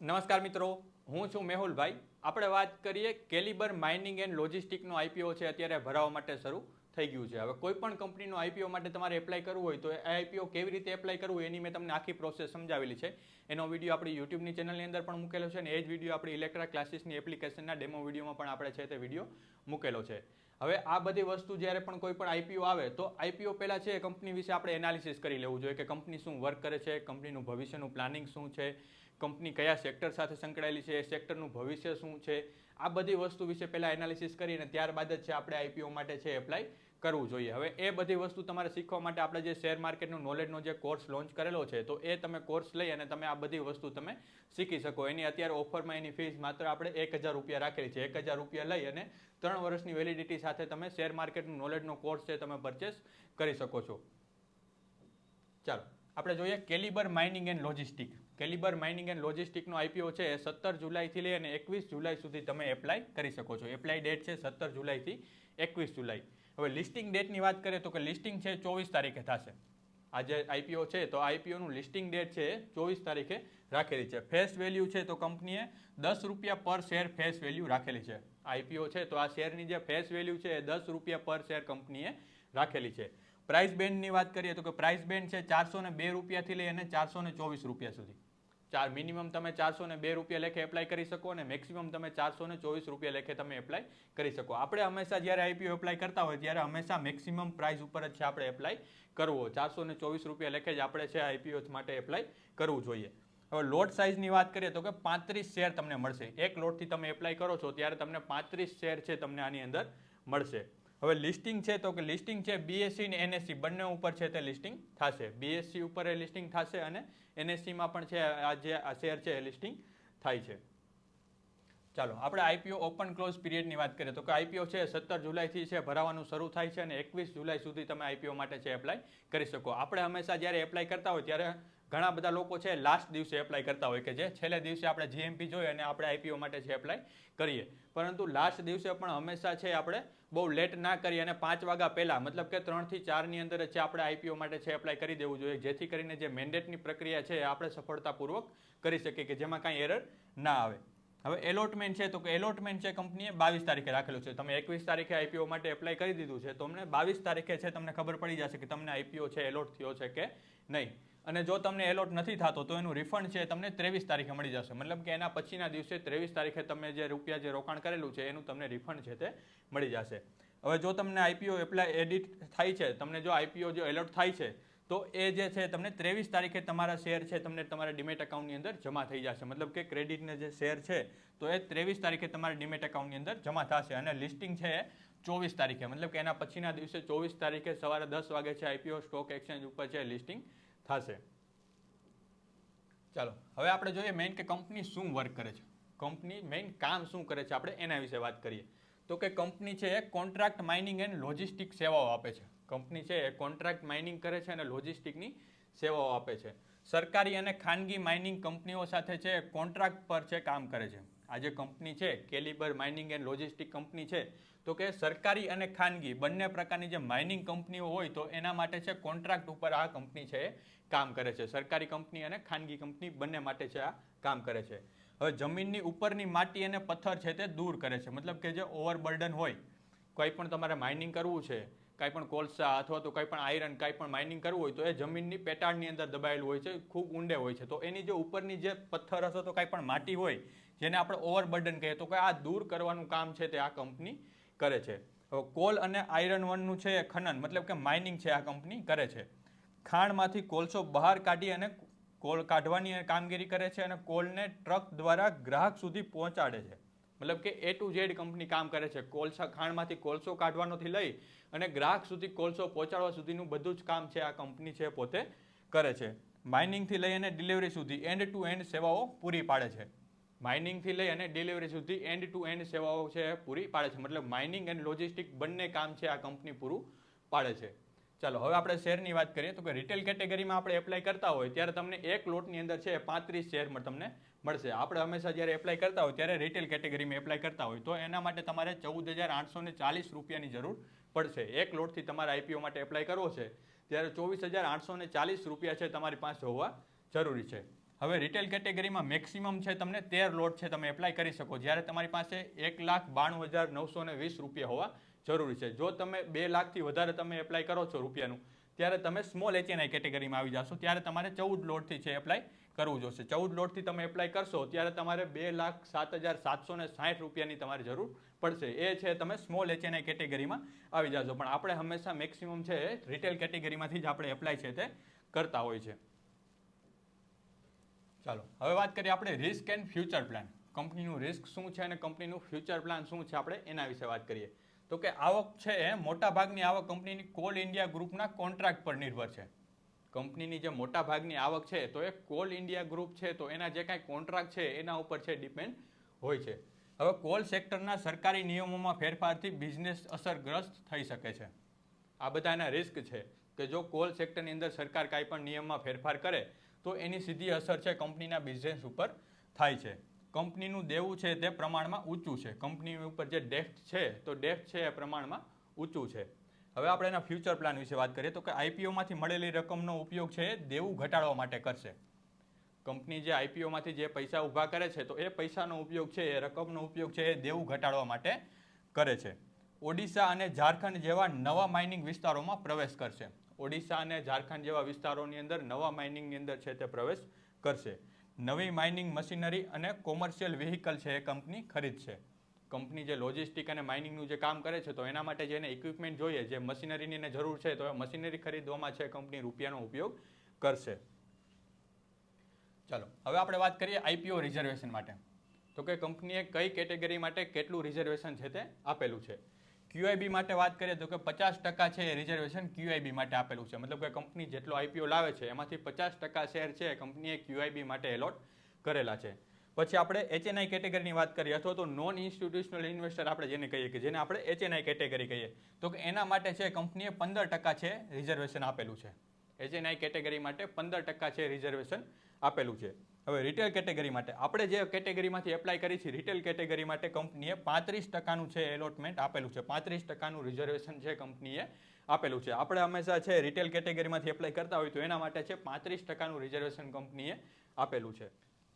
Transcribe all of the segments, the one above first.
નમસ્કાર મિત્રો, હું છું મેહુલભાઈ. આપણે વાત કરીએ કેલિબર માઇનિંગ એન્ડ લોજિસ્ટિકનો આઈપીઓ છે અત્યારે ભરાવા માટે શરૂ થઈ ગયું છે. હવે કોઈ પણ કંપનીનો આઈપીઓ માટે તમારે એપ્લાય કરવું હોય તો એ આઈપીઓ કેવી રીતે એપ્લાય કરવું એની મેં તમને આખી પ્રોસેસ સમજાવેલી છે. એનો વિડીયો આપણી યુટ્યુબની ચેનલની અંદર પણ મૂકેલો છે અને એ જ વિડીયો આપણી ઇલેક્ટ્રા ક્લાસીસની એપ્લિકેશનના ડેમો વિડીયોમાં પણ આપણે છે તે વિડીયો મૂકેલો છે. હવે આ બધી વસ્તુ જ્યારે પણ કોઈ પણ આઈપીઓ આવે તો આઈપીઓ પહેલાં છે કંપની વિશે આપણે એનાલિસિસ કરી લેવું જોઈએ કે કંપની શું વર્ક કરે છે, કંપનીનું ભવિષ્યનું પ્લાનિંગ શું છે, કંપની કયા સેક્ટર સાથે સંકળાયેલી છે, એ સેક્ટરનું ભવિષ્ય શું છે, આ બધી વસ્તુ વિશે પહેલાં એનાલિસિસ કરીને ત્યારબાદ જ છે આપણે આઈપીઓ માટે છે એપ્લાય કરવું જોઈએ. હવે એ બધી વસ્તુ તમારે શીખવા માટે આપણે જે શેર માર્કેટનું નોલેજનો જે કોર્સ લોન્ચ કરેલો છે તો એ તમે કોર્સ લઈ અને તમે આ બધી વસ્તુ તમે શીખી શકો. એની અત્યારે ઓફરમાં એની ફીસ માત્ર આપણે 1000 રૂપિયા રાખેલી છે. 1000 રૂપિયા લઈ અને 3 વર્ષની વેલિડિટી સાથે તમે શેર માર્કેટનું નોલેજનો કોર્સ છે તમે પરચેસ કરી શકો છો. ચાલો આપણે જોઈએ Caliber mining and logistic. Caliber mining and લોજિસ્ટિકનો આઈપીઓ છે એ 17 જુલાઈથી લઈ અને 21 જુલાઈ સુધી તમે એપ્લાય કરી શકો છો. એપ્લાય ડેટ છે 17 જુલાઈથી 21 જુલાઈ. હવે લિસ્ટિંગ ડેટની વાત કરીએ તો કે લિસ્ટિંગ છે 24 તારીખે થશે. આ જે આઈપીઓ છે તો આઈપીઓનું લિસ્ટિંગ ડેટ છે એ 24 તારીખે રાખેલી છે. ફેસ વેલ્યુ છે તો કંપનીએ 10 રૂપિયા પર શેર ફેસ વેલ્યુ રાખેલી છે. આઈપીઓ છે તો આ શેરની જે ફેસ વેલ્યુ છે એ 10 રૂપિયા પર શેર કંપનીએ રાખેલી છે. પ્રાઇસ બેન્ડની વાત કરીએ તો કે પ્રાઇસ બેન્ડ છે 402 રૂપિયાથી લઈ અને 424 રૂપિયા સુધી. મિનિમમ તમે 402 રૂપિયા લેખે એપ્લાય કરી શકો અને મેક્સિમમ તમે 424 રૂપિયા લેખે તમે એપ્લાય કરી શકો. આપણે હંમેશા જ્યારે આઈપીઓ એપ્લાય કરતા હોય ત્યારે હંમેશા મેક્સિમમ પ્રાઇસ ઉપર જ છે આપણે એપ્લાય કરવો. 424 રૂપિયા લેખે જ આપણે છે આઈપીઓ માટે એપ્લાય કરવું જોઈએ. હવે લોટ સાઇઝની વાત કરીએ તો કે 35 શેર તમને મળશે. એક લોટથી તમે એપ્લાય કરો છો ત્યારે તમને 35 શેર છે તમને આની અંદર મળશે. હવે લિસ્ટિંગ છે તો કે લિસ્ટિંગ છે બીએસસી અને એનએસસી બંને ઉપર છે તે લિસ્ટિંગ થશે. બીએસસી ઉપર એ લિસ્ટિંગ થશે અને એનએસસીમાં પણ છે આ જે આ શેર છે એ લિસ્ટિંગ થાય છે. ચાલો આપણે આઈપીઓ ઓપન ક્લોઝ પીરિયડની વાત કરીએ તો કે આઈપીઓ છે 17 જુલાઈથી છે ભરાવાનું શરૂ થાય છે અને 21 જુલાઈ સુધી તમે આઈપીઓ માટે છે એપ્લાય કરી શકો. આપણે હંમેશા જ્યારે એપ્લાય કરતા હોય ત્યારે ઘણા બધા લોકો છે લાસ્ટ દિવસે એપ્લાય કરતા હોય કે જે છેલ્લે દિવસે આપણે જીએમપી જોઈએ અને આપણે આઈપીઓ માટે છે એપ્લાય કરીએ. પરંતુ લાસ્ટ દિવસે પણ હંમેશા છે આપણે બહુ લેટ ના કરી અને 5 વાગ્યા પહેલાં મતલબ કે 3 થી 4ની અંદર છે આપણે આઈપીઓ માટે છે એપ્લાય કરી દેવું જોઈએ જેથી કરીને જે મેન્ડેટની પ્રક્રિયા છે એ આપણે સફળતાપૂર્વક કરી શકીએ કે જેમાં કાંઈ એરર ના આવે. હવે એલોટમેન્ટ છે તો કે એલોટમેન્ટ છે કંપનીએ 22 તારીખે રાખેલું છે. તમે 21 તારીખે આઈપીઓ માટે એપ્લાય કરી દીધું છે તો તમને 22 તારીખે છે તમને ખબર પડી જશે કે તમને આઈપીઓ છે એલોટ થયો છે કે નહીં. અને જો તમને એલોટ નથી થતો તો એનું રિફંડ છે તમને 23 તારીખે મળી જશે. મતલબ કે એના પછીના દિવસે 23 તારીખે તમે જે રૂપિયા જે રોકાણ કરેલું છે એનું તમને રિફંડ છે તે મળી જશે. હવે જો તમને આઈપીઓ એપ્લાય એડિટ થાય છે, તમને જો આઈપીઓ જો એલોટ થાય છે તો એ જે છે તમને 23 તારીખે તમારા શેર છે તમને તમારા ડીમેટ એકાઉન્ટની અંદર જમા થઈ જશે. મતલબ કે ક્રેડિટના જે શેર છે તો એ 23 તારીખે તમારા ડીમેટ એકાઉન્ટની અંદર જમા થશે અને લિસ્ટિંગ છે એ 24 તારીખે મતલબ કે એના પછીના દિવસે 24 તારીખે સવારે 10 વાગે છે આઈપીઓ સ્ટોક એક્સચેન્જ ઉપર છે લિસ્ટિંગ થશે. ચાલો હવે આપણે જોઈએ મેઇન કે કંપની શું વર્ક કરે છે, કંપની મેઇન કામ શું કરે છે, આપણે એના વિશે વાત કરીએ. તો કે કંપની છે એ કોન્ટ્રાક્ટ માઇનિંગ એન્ડ લોજિસ્ટિક સેવાઓ આપે છે. કંપની છે એ કોન્ટ્રાક્ટ માઇનિંગ કરે છે અને લોજિસ્ટિકની સેવાઓ આપે છે. સરકારી અને ખાનગી માઇનિંગ કંપનીઓ સાથે છે કોન્ટ્રાક્ટ પર છે કામ કરે છે. આ જે કંપની છે calibre mining and logistic company છે તો કે સરકારી અને ખાનગી બંને પ્રકારની જે માઇનિંગ કંપનીઓ હોય તો એના માટે છે કોન્ટ્રાક્ટ ઉપર આ કંપની છે એ કામ કરે છે. સરકારી કંપની અને ખાનગી કંપની બંને માટે છે આ કામ કરે છે. હવે જમીનની ઉપરની માટી અને પથ્થર છે તે દૂર કરે છે. મતલબ કે જે ઓવરબર્ડન હોય, કંઈ પણ તમારે માઇનિંગ કરવું છે, કાંઈ પણ કોલસા અથવા તો કંઈ પણ આયરન કાંઈ પણ માઇનિંગ કરવું હોય તો એ જમીનની પેટાળની અંદર દબાયેલું હોય છે, ખૂબ ઊંડે હોય છે. તો એની જે ઉપરની જે પથ્થર હશે તો કાંઈ પણ માટી હોય જેને આપણે ઓવરબર્ડન કહીએ તો કે આ દૂર કરવાનું કામ છે તે આ કંપની કરે છે. હવે કોલ અને આયરન વનનું છે એ ખનન મતલબ કે માઇનિંગ છે આ કંપની કરે છે. ખાણમાંથી કોલસો બહાર કાઢી અને કોલ કાઢવાની કામગીરી કરે છે અને કોલને ટ્રક દ્વારા ગ્રાહક સુધી પહોંચાડે છે. મતલબ કે A to Z કંપની કામ કરે છે. કોલસા ખાણમાંથી કોલસો કાઢવાનોથી લઈ અને ગ્રાહક સુધી કોલસો પહોંચાડવા સુધીનું બધું જ કામ છે આ કંપની છે પોતે કરે છે. માઇનિંગથી લઈ અને ડિલિવરી સુધી એન્ડ ટુ એન્ડ સેવાઓ પૂરી પાડે છે. માઇનિંગથી લઈ અને ડિલિવરી સુધી એન્ડ ટુ એન્ડ સેવાઓ છે પૂરી પાડે છે. મતલબ માઇનિંગ એન્ડ લોજિસ્ટિક બંને કામ છે આ કંપની પૂરું પાડે છે. ચાલો હવે આપણે શેરની વાત કરીએ તો કે રિટેલ કેટેગરીમાં આપણે એપ્લાય કરતા હોય ત્યારે તમને એક લોટની અંદર છે 35 શેર તમને મળશે. આપણે હંમેશા જ્યારે એપ્લાય કરતા હોય ત્યારે રિટેલ કેટેગરીમાં એપ્લાય કરતા હોય તો એના માટે તમારે 14,840 રૂપિયાની જરૂર પડશે. એક લોટથી તમારે આઈપીઓ માટે એપ્લાય કરવો છે ત્યારે 24,840 રૂપિયા છે તમારી પાસે હોવા જરૂરી છે. હવે રિટેલ કેટેગરીમાં મેક્સિમમ છે તમને 13 લોટ છે તમે એપ્લાય કરી શકો, જ્યારે તમારી પાસે 1,92,920 રૂપિયા હોવા જરૂરી છે. જો તમે 2 લાખથી વધારે તમે એપ્લાય કરો છો રૂપિયાનું, ત્યારે તમે સ્મોલ HNI કેટેગરીમાં આવી જશો, ત્યારે તમારે 14 લોટથી છે એપ્લાય કરવું જોશે. 14 લોટથી તમે એપ્લાય કરશો ત્યારે તમારે 2,07,760 રૂપિયાની તમારી જરૂર પડશે. એ છે તમે સ્મોલ HNI કેટેગરીમાં આવી જશો. પણ આપણે હંમેશા મેક્સિમમ છે રિટેલ કેટેગરીમાંથી જ આપણે એપ્લાય છે તે કરતા હોય છે. ચાલો હવે વાત કરીએ આપણે રિસ્ક એન્ડ ફ્યુચર પ્લાન. કંપનીનું રિસ્ક શું છે અને કંપનીનું ફ્યુચર પ્લાન શું છે, આપણે એના વિશે વાત કરીએ. તો કે આવક છે એ મોટાભાગની આવક કંપનીની કોલ ઇન્ડિયા ગ્રુપના કોન્ટ્રાક્ટ પર નિર્ભર છે. કંપનીની જે મોટાભાગની આવક છે તો એ કોલ ઇન્ડિયા ગ્રુપ છે તો એના જે કાંઈ કોન્ટ્રાક્ટ છે એના ઉપર છે ડિપેન્ડ હોય છે. હવે કોલ સેક્ટરના સરકારી નિયમોમાં ફેરફારથી બિઝનેસ અસરગ્રસ્ત થઈ શકે છે. આ બધા એના રિસ્ક છે કે જો કોલ સેક્ટરની અંદર સરકાર કાંઈ પણ નિયમમાં ફેરફાર કરે તો એની સીધી અસર છે કંપનીના બિઝનેસ ઉપર થાય છે. કંપનીનું દેવું છે તે પ્રમાણમાં ઊંચું છે. કંપની ઉપર જે ડેફ્ટ છે તો ડેફ્ટ છે એ પ્રમાણમાં ઊંચું છે. હવે આપણે એના ફ્યુચર પ્લાન વિશે વાત કરીએ તો કે આઈપીઓમાંથી મળેલી રકમનો ઉપયોગ છે એ દેવું ઘટાડવા માટે કરશે. કંપની જે આઈપીઓમાંથી જે પૈસા ઊભા કરે છે તો એ પૈસાનો ઉપયોગ છે એ રકમનો ઉપયોગ છે એ દેવું ઘટાડવા માટે કરે છે. ઓડિશા અને ઝારખંડ જેવા નવા માઇનિંગ વિસ્તારોમાં પ્રવેશ કરશે. ઓડિશા અને ઝારખંડ જેવા વિસ્તારોની અંદર નવા માઇનિંગની અંદર છે તે પ્રવેશ કરશે. નવી માઇનિંગ મશીનરી અને કોમર્શિયલ વ્હીકલ છે એ કંપની ખરીદશે. કંપની જે લોજિસ્ટિક અને માઇનિંગનું જે કામ કરે છે તો એના માટે જે એને ઇક્વિપમેન્ટ જોઈએ, જે મશીનરીની જરૂર છે તો એ મશીનરી ખરીદવામાં છે કંપની રૂપિયાનો ઉપયોગ કરશે. ચાલો હવે આપણે વાત કરીએ આઈપીઓ રિઝર્વેશન માટે. તો કે કંપનીએ કઈ કેટેગરી માટે કેટલું રિઝર્વેશન છે તે આપેલું છે. QIB માટે વાત કરીએ તો કે 50% છે રિઝર્વેશન QIB માટે આપેલું છે. મતલબ કે કંપની જેટલો આઈપીઓ લાવે છે એમાંથી 50% શેર છે કંપનીએ QIB માટે એલોટ કરેલા છે. પછી આપણે HNI કેટેગરીની વાત કરીએ અથવા તો નોન ઇન્સ્ટિટ્યુશનલ ઇન્વેસ્ટર આપણે જેને કહીએ કે જેને આપણે HNI કેટેગરી કહીએ તો કે એના માટે છે કંપનીએ 15% છે રિઝર્વેશન આપેલું છે. HNI કેટેગરી માટે 15% છે રિઝર્વેશન આપેલું છે. હવે રિટેલ કેટેગરી માટે આપણે જે કેટેગરીમાંથી એપ્લાય કરી છે રિટેલ કેટેગરી માટે કંપનીએ 35%નું છે એલોટમેન્ટ આપેલું છે. 35%નું રિઝર્વેશન છે કંપનીએ આપેલું છે. આપણે હંમેશા છે રિટેલ કેટેગરીમાંથી એપ્લાય કરતા હોય તો એના માટે છે 35%નું રિઝર્વેશન કંપનીએ આપેલું છે.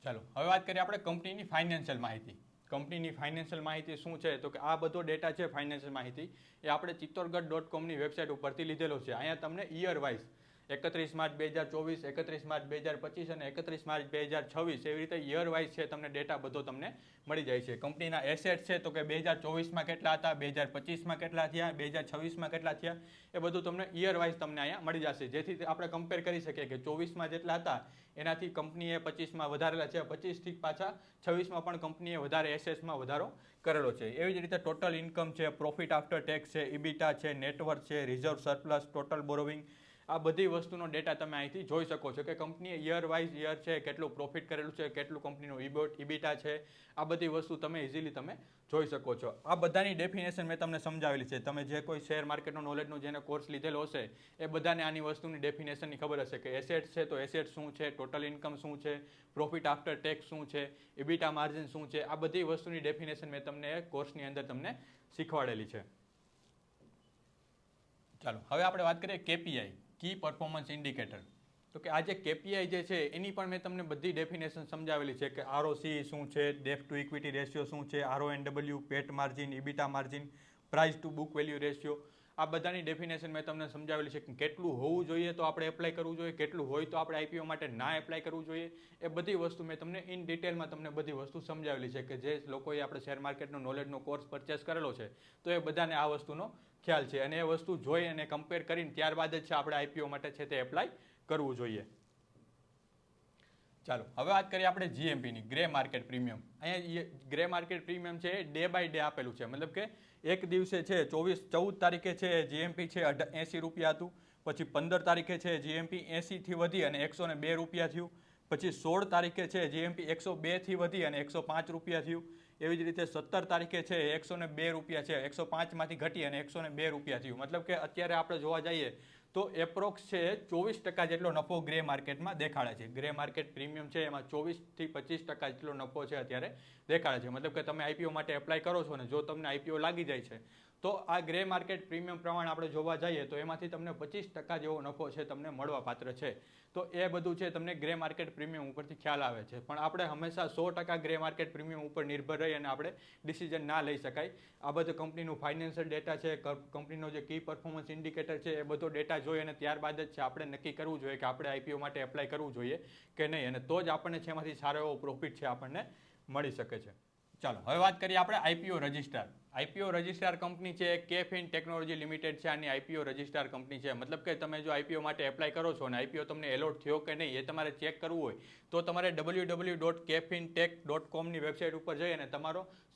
ચાલો હવે વાત કરીએ આપણે કંપનીની ફાઇનાન્શિયલ માહિતી. કંપનીની ફાઇનાન્શિયલ માહિતી શું છે તો કે આ બધો ડેટા છે ફાઇનાન્શિયલ માહિતી એ આપણે chittorgarh.comની વેબસાઇટ ઉપરથી લીધેલો છે. અહીંયા તમને યર વાઇઝ 31 માર્ચ 2024, 31 માર્ચ 2025 અને 31 માર્ચ 2026 એવી રીતે યર વાઇઝ છે તમને ડેટા બધો તમને મળી જાય છે. કંપનીના એસેટ છે તો કે 2024માં કેટલા હતા, 2025માં કેટલા થયા, 2026માં કેટલા થયા, એ બધું તમને યર વાઇઝ તમને અહીંયા મળી જશે. જેથી આપણે કમ્પેર કરી શકીએ કે 24માં જેટલા હતા એનાથી કંપનીએ 25માં વધારેલા છે, 25થી પાછા 26માં પણ કંપનીએ વધારે એસેટ્સમાં વધારો કરેલો છે. એવી જ રીતે ટોટલ ઇન્કમ છે, પ્રોફિટ આફ્ટર ટેક્સ છે, ઇબીટા છે, નેટવર્થ છે, રિઝર્વ સરપ્લસ, ટોટલ બોરોવિંગ, આ બધી વસ્તુનો ડેટા તમે અહીંથી જોઈ શકો છો કે કંપનીએ યર વાઇઝ યર છે કેટલું પ્રોફિટ કરેલું છે, કેટલું કંપનીનું ઇબીટા છે, આ બધી વસ્તુ તમે ઇઝીલી તમે જોઈ શકો છો. આ બધાની ડેફિનેશન મેં તમને સમજાવેલી છે. તમે જે કોઈ શેર માર્કેટનો નોલેજનો જેને કોર્સ લીધેલો હશે એ બધાને આની વસ્તુની ડેફિનેશનની ખબર હશે કે એસેટ છે તો એસેટ શું છે, ટોટલ ઇન્કમ શું છે, પ્રોફિટ આફ્ટર ટેક્સ શું છે, ઇબીટા માર્જિન શું છે, આ બધી વસ્તુની ડેફિનેશન મેં તમને કોર્સની અંદર તમને શીખવાડેલી છે. ચાલો હવે આપણે વાત કરીએ KPI, કી પરફોર્મન્સ ઇન્ડિકેટર. તો કે આ જે KPI જે છે એની પણ મેં તમને બધી ડેફિનેશન સમજાવેલી છે કે ROC શું છે, ડેટ ટુ ઇક્વિટી રેશિયો શું છે, RONW, PAT margin, EBITDA margin, price to book value ratio, આ બધાની ડેફિનેશન મેં તમને સમજાવેલી છે કે કેટલું હોવું જોઈએ તો આપણે એપ્લાય કરવું જોઈએ, કેટલું હોય તો આપણે આઈપીઓ માટે ના એપ્લાય કરવું જોઈએ. એ બધી વસ્તુ મેં તમને ઇન ડિટેલમાં તમને બધી વસ્તુ સમજાવેલી છે કે જે લોકોએ આપણે શેર માર્કેટનો નોલેજનો કોર્સ પરચેસ કરેલો છે તો એ બધાને આ વસ્તુનો ખ્યાલ છે અને એ વસ્તુ જોઈ અને કમ્પેર કરીને ત્યારબાદ જ છે આપણે આઈપીઓ માટે છે તે એપ્લાય કરવું જોઈએ. ચાલો હવે વાત કરીએ આપણે જીએમપીની, ગ્રે માર્કેટ પ્રીમિયમ. અહીંયા ગ્રે માર્કેટ પ્રીમિયમ છે એ ડે બાય ડે આપેલું છે. મતલબ કે એક દિવસે છે 14 તારીખે છે જીએમપી છે 80 રૂપિયા હતું, પછી 15 તારીખે છે જીએમપી 80થી વધી અને 102 રૂપિયા થયું, પછી 16 તારીખે છે જીએમપી 102થી વધી અને 105 રૂપિયા થયું, એવી જ રીતે 17 તારીખે છે 102 રૂપિયા છે 105માંથી ઘટી અને 102 રૂપિયા થયું. મતલબ કે અત્યારે આપણે જોવા જઈએ તો એપ્રોક્સ છે 24% જેટલો નફો ગ્રે માર્કેટમાં દેખાડે છે. ગ્રે માર્કેટ પ્રીમિયમ છે એમાં 24થી 25% જેટલો નફો છે અત્યારે દેખાડે છે. મતલબ કે તમે આઈપીઓ માટે એપ્લાય કરો છો ને જો તમને આઈપીઓ લાગી જાય છે તો આ ગ્રે માર્કેટ પ્રીમિયમ પ્રમાણે આપણે જોવા જઈએ તો એમાંથી તમને 25% જેવો નફો છે તમને મળવા પાત્ર છે. તો એ બધું છે તમને ગ્રે માર્કેટ પ્રીમિયમ ઉપરથી ખ્યાલ આવે છે. પણ આપણે હંમેશા 100% ગ્રે માર્કેટ પ્રીમિયમ ઉપર નિર્ભર રહી અને આપણે ડિસિઝન ના લઈ શકાય. આ બધું કંપનીનું ફાઇનાન્શિયલ ડેટા છે, કંપનીનો જે કી પરફોર્મન્સ ઇન્ડિકેટર છે, એ બધો ડેટા જોઈ અને ત્યારબાદ જ છે આપણે નક્કી કરવું જોઈએ કે આપણે આઈપીઓ માટે એપ્લાય કરવું જોઈએ કે નહીં, અને તો જ આપણને છે એમાંથી સારો એવો પ્રોફિટ છે આપણને મળી શકે છે. ચાલો હવે વાત કરીએ આપણે IPO registrar. IPO registrar company છે કેફિન ટેકનોલોજી લિમિટેડ છે. આની આઈપીઓ રજિસ્ટ્રાર કંપની છે. મતલબ કે તમે જો આઈપીઓ માટે એપ્લાય કરો છો અને આઈપીઓ તમને એલોટ થયો કે નહીં એ તમારે ચેક કરવું હોય તો તમારે www.cafinTech.com ની વેબસાઇટ ઉપર જઈ અને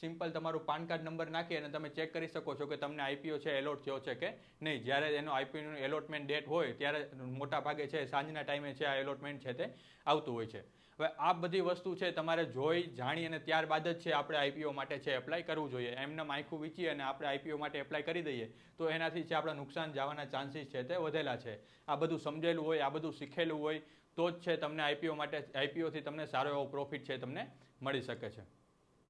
સિમ્પલ તમારું પાન કાર્ડ નંબર નાખી અને તમે ચેક કરી શકો છો કે તમને આઈપીઓ છે એલોટ થયો છે કે નહીં. જ્યારે એનો આઈપીઓનું એલોટમેન્ટ ડેટ હોય ત્યારે મોટા ભાગે છે સાંજના ટાઈમે છે આ એલોટમેન્ટ છે તે આવતું હોય છે. હવે આ બધી વસ્તુ છે તમારે જોઈ જાણી અને ત્યારબાદ જ છે આપણે આઈપીઓ માટે છે એપ્લાય કરવું જોઈએ. એમને આખું વીંચી અને આપણે આઈપીઓ માટે એપ્લાય કરી દઈએ તો એનાથી છે આપણા નુકસાન જવાના ચાન્સીસ છે તે વધેલા છે. આ બધું સમજેલું હોય, આ બધું શીખેલું હોય તો જ છે તમને આઈપીઓથી તમને સારો એવો પ્રોફિટ છે તમને મળી શકે છે.